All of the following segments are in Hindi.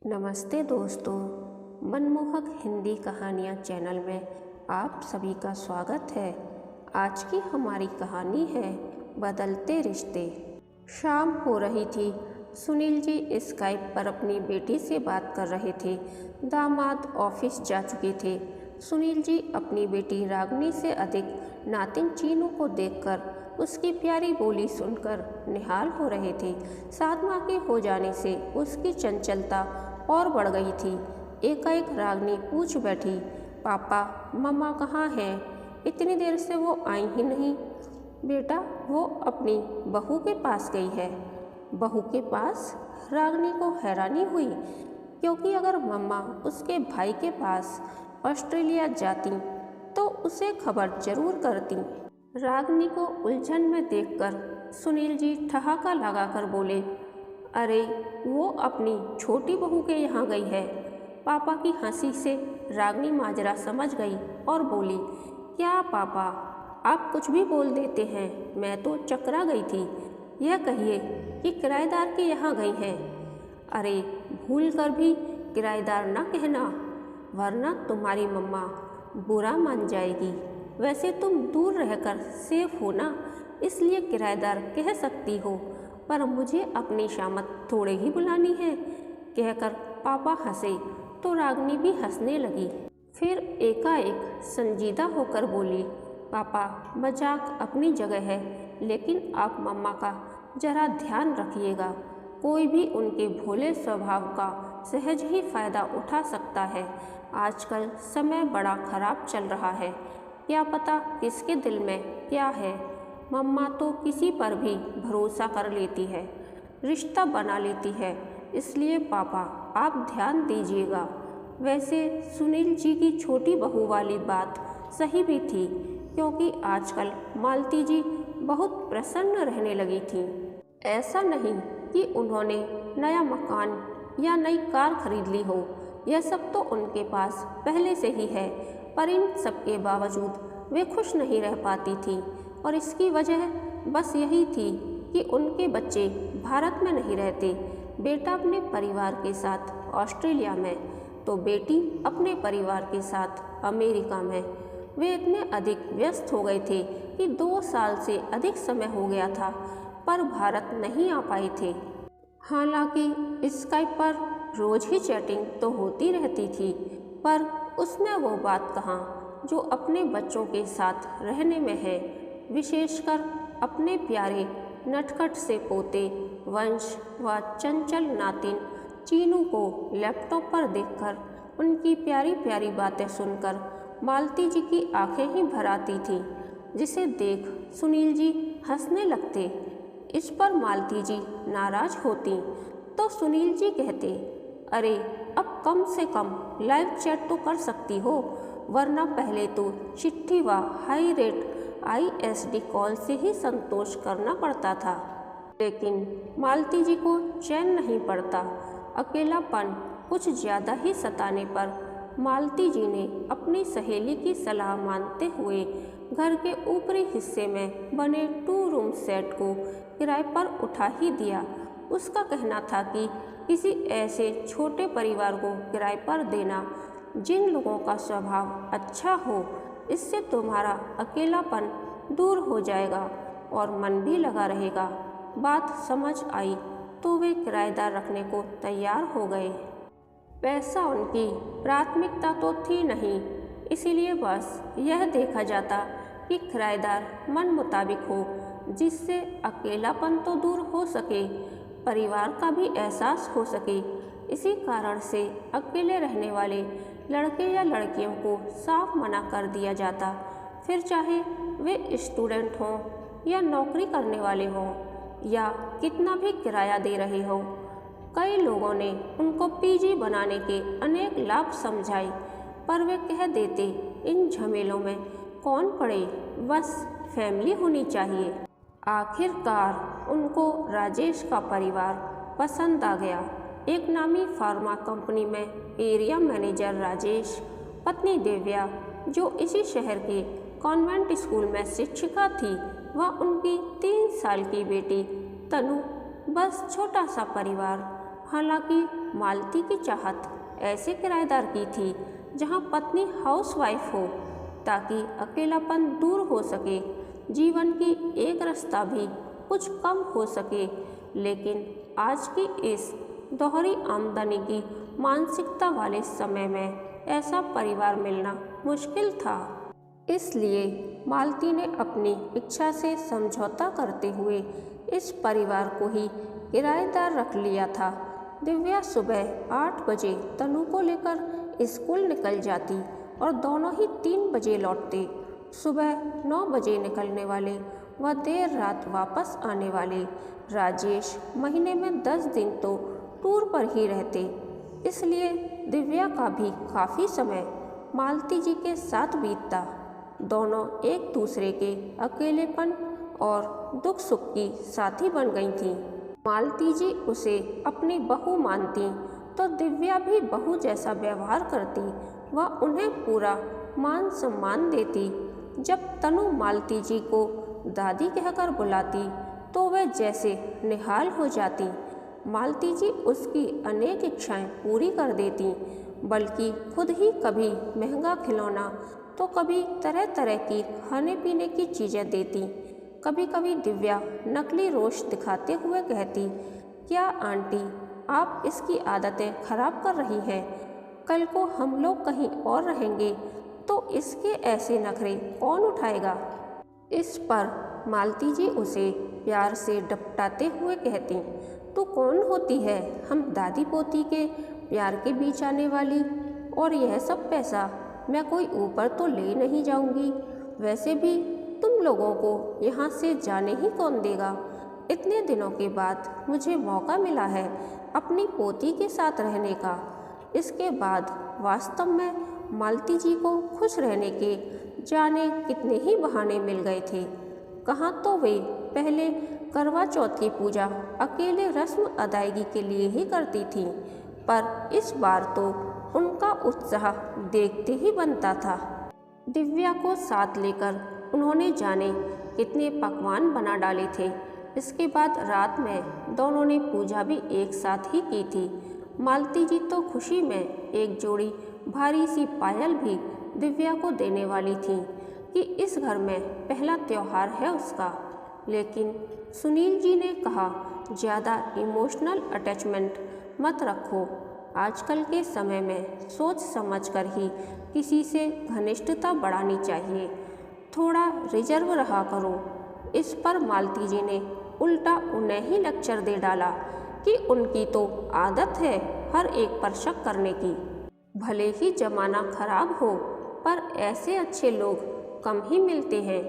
नमस्ते दोस्तों, मनमोहक हिंदी कहानियाँ चैनल में आप सभी का स्वागत है। आज की हमारी कहानी है बदलते रिश्ते। शाम हो रही थी। सुनील जी स्काइप पर अपनी बेटी से बात कर रहे थे। दामाद ऑफिस जा चुके थे। सुनील जी अपनी बेटी रागनी से अधिक नातिन चीनू को देखकर, उसकी प्यारी बोली सुनकर निहाल हो रहे थे। 7 माह के हो जाने से उसकी चंचलता और बढ़ गई थी। एकाएक रागनी पूछ बैठी, पापा मम्मा कहाँ हैं? इतनी देर से वो आई ही नहीं। बेटा, वो अपनी बहू के पास गई है। बहू के पास? रागनी को हैरानी हुई, क्योंकि अगर मम्मा उसके भाई के पास ऑस्ट्रेलिया जाती तो उसे खबर जरूर करती। रागनी को उलझन में देखकर सुनील जी ठहाका लगाकर बोले, अरे वो अपनी छोटी बहू के यहाँ गई है। पापा की हंसी से रागनी माजरा समझ गई और बोली, क्या पापा, आप कुछ भी बोल देते हैं, मैं तो चकरा गई थी। यह कहिए कि किराएदार के यहाँ गई हैं। अरे भूल कर भी किराएदार ना कहना, वरना तुम्हारी मम्मा बुरा मान जाएगी। वैसे तुम दूर रहकर सेफ हो ना, इसलिए किराएदार कह सकती हो, पर मुझे अपनी शामत थोड़े ही बुलानी है। कहकर पापा हंसे तो रागनी भी हंसने लगी। फिर एकाएक संजीदा होकर बोली, पापा मजाक अपनी जगह है, लेकिन आप मम्मा का जरा ध्यान रखिएगा। कोई भी उनके भोले स्वभाव का सहज ही फायदा उठा सकता है। आजकल समय बड़ा खराब चल रहा है, क्या पता किसके दिल में क्या है। मम्मा तो किसी पर भी भरोसा कर लेती है, रिश्ता बना लेती है, इसलिए पापा आप ध्यान दीजिएगा। वैसे सुनील जी की छोटी बहू वाली बात सही भी थी, क्योंकि आजकल मालती जी बहुत प्रसन्न रहने लगी थी। ऐसा नहीं कि उन्होंने नया मकान या नई कार खरीद ली हो, यह सब तो उनके पास पहले से ही है, पर इन सब के बावजूद वे खुश नहीं रह पाती थी। और इसकी वजह बस यही थी कि उनके बच्चे भारत में नहीं रहते। बेटा अपने परिवार के साथ ऑस्ट्रेलिया में, तो बेटी अपने परिवार के साथ अमेरिका में। वे इतने अधिक व्यस्त हो गए थे कि 2 साल से अधिक समय हो गया था, पर भारत नहीं आ पाए थे। हालांकि स्काइप पर रोज ही चैटिंग तो होती रहती थी, पर उसमें वो बात कहाँ जो अपने बच्चों के साथ रहने में है। विशेषकर अपने प्यारे नटखट से पोते वंश व चंचल नातिन चीनू को लैपटॉप पर देखकर, उनकी प्यारी प्यारी बातें सुनकर मालती जी की आंखें ही भर आती थीं, जिसे देख सुनील जी हंसने लगते। इस पर मालती जी नाराज होती तो सुनील जी कहते, अरे अब कम से कम लाइव चैट तो कर सकती हो, वरना पहले तो चिट्ठी व हाई रेट ISD कॉल से ही संतोष करना पड़ता था। लेकिन मालती जी को चैन नहीं पड़ता। अकेलापन कुछ ज़्यादा ही सताने पर मालती जी ने अपनी सहेली की सलाह मानते हुए घर के ऊपरी हिस्से में बने 2 रूम सेट को किराए पर उठा ही दिया। उसका कहना था कि किसी ऐसे छोटे परिवार को किराए पर देना जिन लोगों का स्वभाव अच्छा हो, इससे तुम्हारा अकेलापन दूर हो जाएगा और मन भी लगा रहेगा। बात समझ आई तो वे किराएदार रखने को तैयार हो गए। पैसा उनकी प्राथमिकता तो थी नहीं, इसीलिए बस यह देखा जाता कि किराएदार मन मुताबिक हो, जिससे अकेलापन तो दूर हो सके, परिवार का भी एहसास हो सके। इसी कारण से अकेले रहने वाले लड़के या लड़कियों को साफ मना कर दिया जाता, फिर चाहे वे स्टूडेंट हों या नौकरी करने वाले हों या कितना भी किराया दे रहे हों। कई लोगों ने उनको PG बनाने के अनेक लाभ समझाए, पर वे कह देते, इन झमेलों में कौन पड़े, बस फैमिली होनी चाहिए। आखिरकार उनको राजेश का परिवार पसंद आ गया। एक नामी फार्मा कंपनी में एरिया मैनेजर राजेश, पत्नी दिव्या जो इसी शहर के कॉन्वेंट स्कूल में शिक्षिका थी, व उनकी 3 साल की बेटी तनु, बस छोटा सा परिवार। हालांकि मालती की चाहत ऐसे किराएदार की थी जहां पत्नी हाउसवाइफ हो, ताकि अकेलापन दूर हो सके, जीवन की एक रास्ता भी कुछ कम हो सके। लेकिन आज की इस दोहरी आमदनी की मानसिकता वाले समय में ऐसा परिवार मिलना मुश्किल था। इसलिए मालती ने अपनी इच्छा से समझौता करते हुए इस परिवार को ही किराएदार रख लिया था। दिव्या सुबह 8 बजे तनु को लेकर स्कूल निकल जाती और दोनों ही 3 बजे लौटते। सुबह 9 बजे निकलने वाले व देर रात वापस आने वाले राजेश महीने में 10 दिन तो टूर पर ही रहते। इसलिए दिव्या का भी काफ़ी समय मालती जी के साथ बीतता। दोनों एक दूसरे के अकेलेपन और दुख सुख की साथी बन गई थीं। मालती जी उसे अपनी बहू मानती तो दिव्या भी बहू जैसा व्यवहार करती व उन्हें पूरा मान सम्मान देती। जब तनु मालती जी को दादी कहकर बुलाती तो वह जैसे निहाल हो जाती। मालती जी उसकी अनेक इच्छाएं पूरी कर देती, बल्कि खुद ही कभी महंगा खिलौना तो कभी तरह तरह की खाने पीने की चीज़ें देती। कभी कभी दिव्या नकली रोश दिखाते हुए कहती, क्या आंटी, आप इसकी आदतें खराब कर रही हैं। कल को हम लोग कहीं और रहेंगे तो इसके ऐसे नखरे कौन उठाएगा। इस पर मालती जी उसे प्यार से डपटाते हुए कहती, तू कौन होती है हम दादी पोती के प्यार के बीच आने वाली। और यह सब पैसा मैं कोई ऊपर तो ले नहीं जाऊंगी। वैसे भी तुम लोगों को यहाँ से जाने ही कौन देगा। इतने दिनों के बाद मुझे मौका मिला है अपनी पोती के साथ रहने का। इसके बाद वास्तव में मालती जी को खुश रहने के जाने कितने ही बहाने मिल गए थे। कहाँ तो वे पहले करवा चौथ की पूजा अकेले रस्म अदायगी के लिए ही करती थीं, पर इस बार तो उनका उत्साह देखते ही बनता था। दिव्या को साथ लेकर उन्होंने जाने कितने पकवान बना डाले थे। इसके बाद रात में दोनों ने पूजा भी एक साथ ही की थी। मालती जी तो खुशी में एक जोड़ी भारी सी पायल भी दिव्या को देने वाली थी कि इस घर में पहला त्योहार है उसका। लेकिन सुनील जी ने कहा, ज़्यादा इमोशनल अटैचमेंट मत रखो। आजकल के समय में सोच समझकर ही किसी से घनिष्ठता बढ़ानी चाहिए, थोड़ा रिजर्व रहा करो। इस पर मालती जी ने उल्टा उन्हें ही लेक्चर दे डाला कि उनकी तो आदत है हर एक पर शक करने की। भले ही जमाना खराब हो, पर ऐसे अच्छे लोग कम ही मिलते हैं।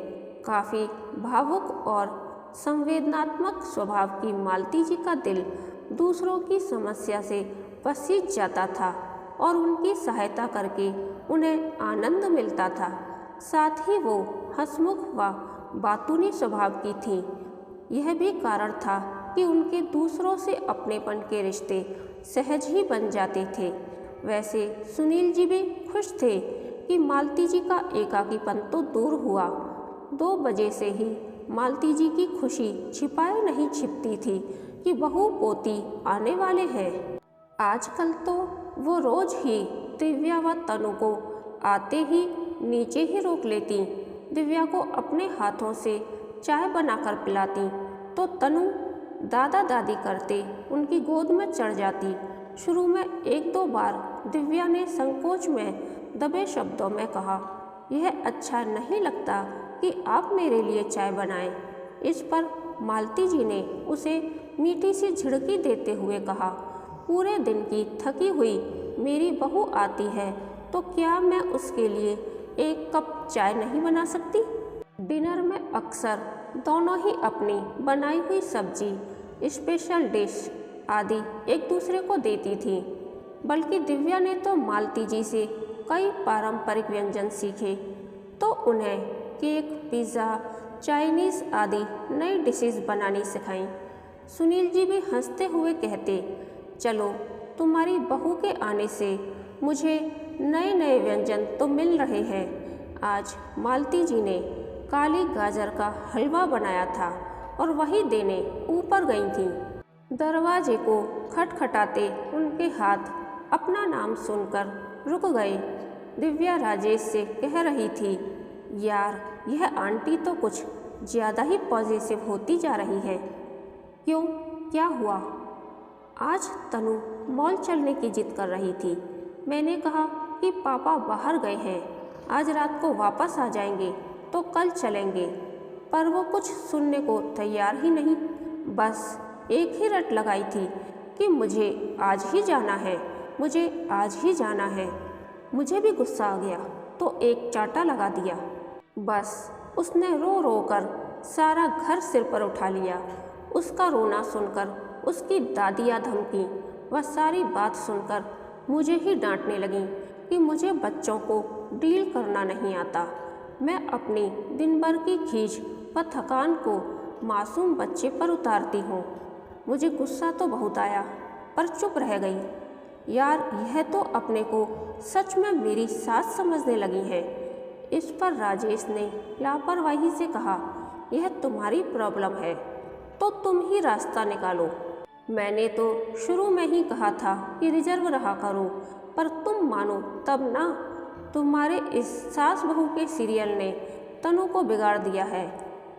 काफ़ी भावुक और संवेदनात्मक स्वभाव की मालती जी का दिल दूसरों की समस्या से पसीज जाता था और उनकी सहायता करके उन्हें आनंद मिलता था। साथ ही वो हंसमुख व बातूनी स्वभाव की थीं। यह भी कारण था कि उनके दूसरों से अपनेपन के रिश्ते सहज ही बन जाते थे। वैसे सुनील जी भी खुश थे कि मालती जी का एकाकीपन तो दूर हुआ। 2 बजे से ही मालती जी की खुशी छिपाए नहीं छिपती थी कि बहू पोती आने वाले हैं। आजकल तो वो रोज ही दिव्या व तनु को आते ही नीचे ही रोक लेती। दिव्या को अपने हाथों से चाय बनाकर पिलाती तो तनु दादा दादी करते उनकी गोद में चढ़ जाती। शुरू में 1-2 बार दिव्या ने संकोच में दबे शब्दों में कहा, यह अच्छा नहीं लगता कि आप मेरे लिए चाय बनाएं। इस पर मालती जी ने उसे मीठी सी झिड़की देते हुए कहा, पूरे दिन की थकी हुई मेरी बहू आती है तो क्या मैं उसके लिए 1 कप चाय नहीं बना सकती। डिनर में अक्सर दोनों ही अपनी बनाई हुई सब्जी, स्पेशल डिश आदि एक दूसरे को देती थी। बल्कि दिव्या ने तो मालती जी से कई पारंपरिक व्यंजन सीखे तो उन्हें केक, पिज़्ज़ा, चाइनीज़ आदि नई डिशेस बनानी सिखाई। सुनील जी भी हंसते हुए कहते, चलो तुम्हारी बहू के आने से मुझे नए नए व्यंजन तो मिल रहे हैं। आज मालती जी ने काली गाजर का हलवा बनाया था और वही देने ऊपर गई थी। दरवाजे को खटखटाते उनके हाथ अपना नाम सुनकर रुक गए। दिव्या राजेश से कह रही थी, यार यह आंटी तो कुछ ज़्यादा ही पॉजिटिव होती जा रही है। क्यों, क्या हुआ? आज तनु मॉल चलने की जिद कर रही थी। मैंने कहा कि पापा बाहर गए हैं, आज रात को वापस आ जाएंगे तो कल चलेंगे, पर वो कुछ सुनने को तैयार ही नहीं। बस एक ही रट लगाई थी कि मुझे आज ही जाना है, मुझे आज ही जाना है। मुझे भी गुस्सा आ गया तो एक चांटा लगा दिया। बस उसने रो रो कर सारा घर सिर पर उठा लिया। उसका रोना सुनकर उसकी दादियाँ धमकी वह सारी बात सुनकर मुझे ही डांटने लगी कि मुझे बच्चों को डील करना नहीं आता। मैं अपनी दिन भर की खींच व थकान को मासूम बच्चे पर उतारती हूँ। मुझे गुस्सा तो बहुत आया पर चुप रह गई। यार यह तो अपने को सच में मेरी सास समझने लगी है। इस पर राजेश ने लापरवाही से कहा, यह तुम्हारी प्रॉब्लम है तो तुम ही रास्ता निकालो। मैंने तो शुरू में ही कहा था कि रिजर्व रहा करो, पर तुम मानो तब ना। तुम्हारे इस सास बहू के सीरियल ने तनु को बिगाड़ दिया है।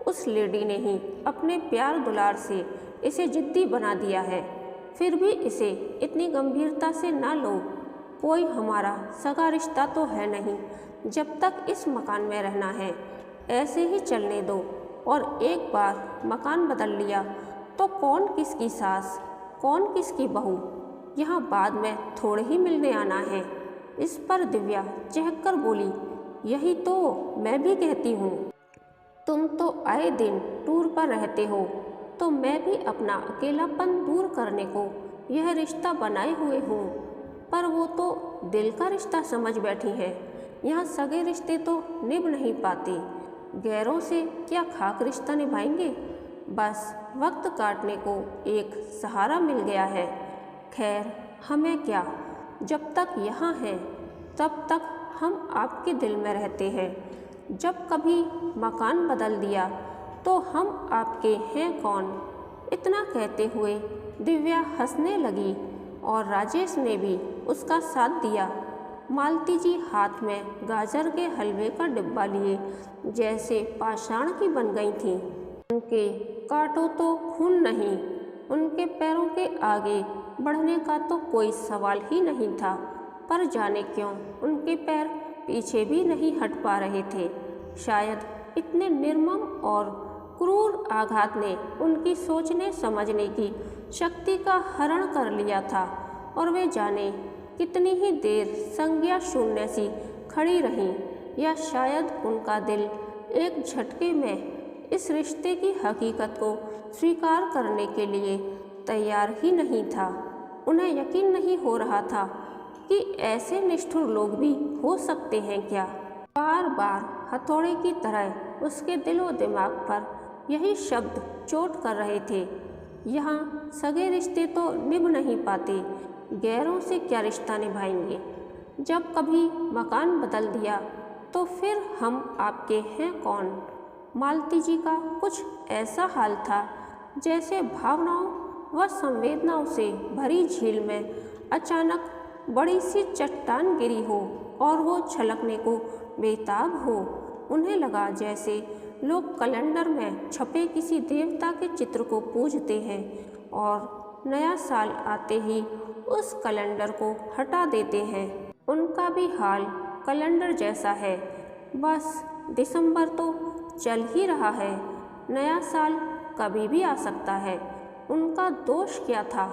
उस लेडी ने ही अपने प्यार दुलार से इसे जिद्दी बना दिया है। फिर भी इसे इतनी गंभीरता से ना लो। कोई हमारा सगा रिश्ता तो है नहीं। जब तक इस मकान में रहना है ऐसे ही चलने दो, और एक बार मकान बदल लिया तो कौन किसकी सास कौन किसकी बहू, यहाँ बाद में थोड़े ही मिलने आना है। इस पर दिव्या चहक कर बोली, यही तो मैं भी कहती हूँ। तुम तो आए दिन टूर पर रहते हो, तो मैं भी अपना अकेलापन दूर करने को यह रिश्ता बनाए हुए हूँ। पर वो तो दिल का रिश्ता समझ बैठी है। यहाँ सगे रिश्ते तो निभ नहीं पाते। गैरों से क्या खाक रिश्ता निभाएंगे। बस वक्त काटने को एक सहारा मिल गया है। खैर हमें क्या, जब तक यहाँ हैं तब तक हम आपके दिल में रहते हैं। जब कभी मकान बदल दिया तो हम आपके हैं कौन। इतना कहते हुए दिव्या हंसने लगी और राजेश ने भी उसका साथ दिया। मालती जी हाथ में गाजर के हलवे का डिब्बा लिए जैसे पाषाण की बन गई थीं। उनके कांटों तो खून नहीं, उनके पैरों के आगे बढ़ने का तो कोई सवाल ही नहीं था। पर जाने क्यों उनके पैर पीछे भी नहीं हट पा रहे थे। शायद इतने निर्मम और क्रूर आघात ने उनकी सोचने समझने की शक्ति का हरण कर लिया था, और वे जाने कितनी ही देर संज्ञा शून्य सी खड़ी रहीं, या शायद उनका दिल एक झटके में इस रिश्ते की हकीकत को स्वीकार करने के लिए तैयार ही नहीं था। उन्हें यकीन नहीं हो रहा था कि ऐसे निष्ठुर लोग भी हो सकते हैं क्या। बार बार हथौड़े की तरह उसके दिल व दिमाग पर यही शब्द चोट कर रहे थे। यहाँ सगे रिश्ते तो निभ नहीं पाते, गैरों से क्या रिश्ता निभाएंगे। जब कभी मकान बदल दिया तो फिर हम आपके हैं कौन। मालती जी का कुछ ऐसा हाल था जैसे भावनाओं व संवेदनाओं से भरी झील में अचानक बड़ी सी चट्टान गिरी हो और वो छलकने को बेताब हो। उन्हें लगा जैसे लोग कैलेंडर में छपे किसी देवता के चित्र को पूजते हैं और नया साल आते ही उस कैलेंडर को हटा देते हैं। उनका भी हाल कैलेंडर जैसा है। बस दिसंबर तो चल ही रहा है, नया साल कभी भी आ सकता है। उनका दोष क्या था।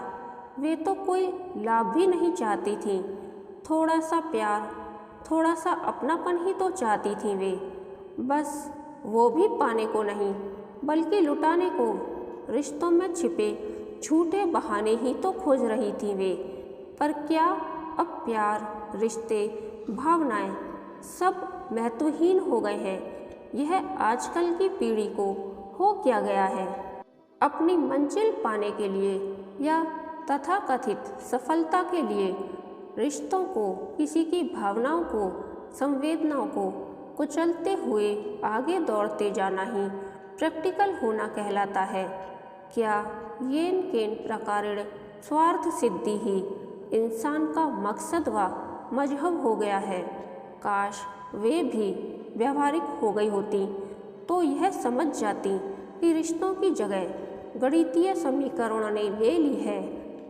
वे तो कोई लाभ भी नहीं चाहती थी। थोड़ा सा प्यार, थोड़ा सा अपनापन ही तो चाहती थी वे। बस वो भी पाने को नहीं बल्कि लुटाने को। रिश्तों में छिपे झूठे बहाने ही तो खोज रही थी वे। पर क्या अब प्यार, रिश्ते, भावनाएं सब महत्वहीन हो गए हैं। यह आजकल की पीढ़ी को हो क्या गया है। अपनी मंजिल पाने के लिए या तथाकथित सफलता के लिए रिश्तों को, किसी की भावनाओं को, संवेदनाओं को कुचलते हुए आगे दौड़ते जाना ही प्रैक्टिकल होना कहलाता है। क्या येन केन प्रकारेण स्वार्थ सिद्धि ही इंसान का मकसद व मजहब हो गया है। काश वे भी व्यवहारिक हो गई होती तो यह समझ जाती कि रिश्तों की जगह गणितीय समीकरणों ने ले ली है,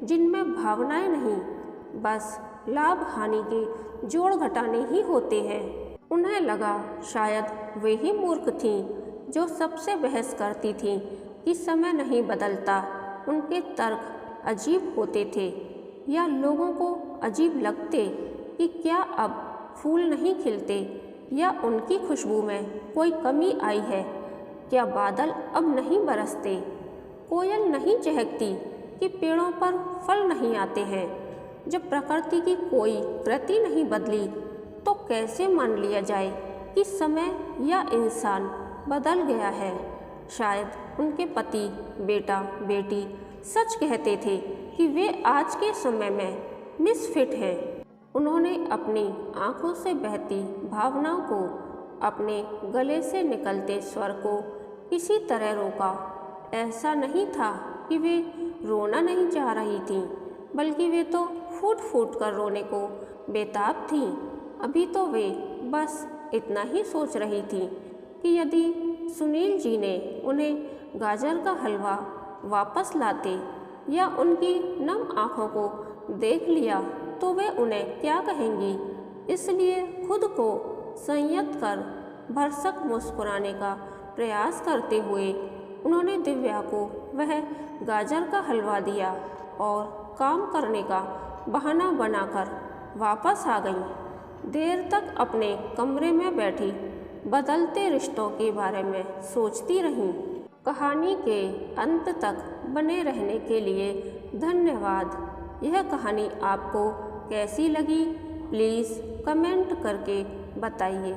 जिनमें भावनाएं नहीं, बस लाभ हानि के जोड़ घटाने ही होते हैं। उन्हें लगा शायद वे ही मूर्ख थीं जो सबसे बहस करती थीं कि समय नहीं बदलता। उनके तर्क अजीब होते थे या लोगों को अजीब लगते कि क्या अब फूल नहीं खिलते या उनकी खुशबू में कोई कमी आई है, क्या बादल अब नहीं बरसते, कोयल नहीं चहकती कि पेड़ों पर फल नहीं आते हैं। जब प्रकृति की कोई कृति नहीं बदली तो कैसे मान लिया जाए कि समय या इंसान बदल गया है। शायद उनके पति, बेटा, बेटी सच कहते थे कि वे आज के समय में मिसफिट हैं। उन्होंने अपनी आंखों से बहती भावनाओं को, अपने गले से निकलते स्वर को किसी तरह रोका। ऐसा नहीं था कि वे रोना नहीं चाह रही थीं, बल्कि वे तो फूट फूट कर रोने को बेताब थीं। अभी तो वे बस इतना ही सोच रही थीं कि यदि सुनील जी ने उन्हें गाजर का हलवा वापस लाते या उनकी नम आँखों को देख लिया तो वे उन्हें क्या कहेंगी। इसलिए खुद को संयत कर भरसक मुस्कुराने का प्रयास करते हुए उन्होंने दिव्या को वह गाजर का हलवा दिया और काम करने का बहाना बनाकर वापस आ गई। देर तक अपने कमरे में बैठी बदलते रिश्तों के बारे में सोचती रहीं। कहानी के अंत तक बने रहने के लिए धन्यवाद। यह कहानी आपको कैसी लगी प्लीज़ कमेंट करके बताइए।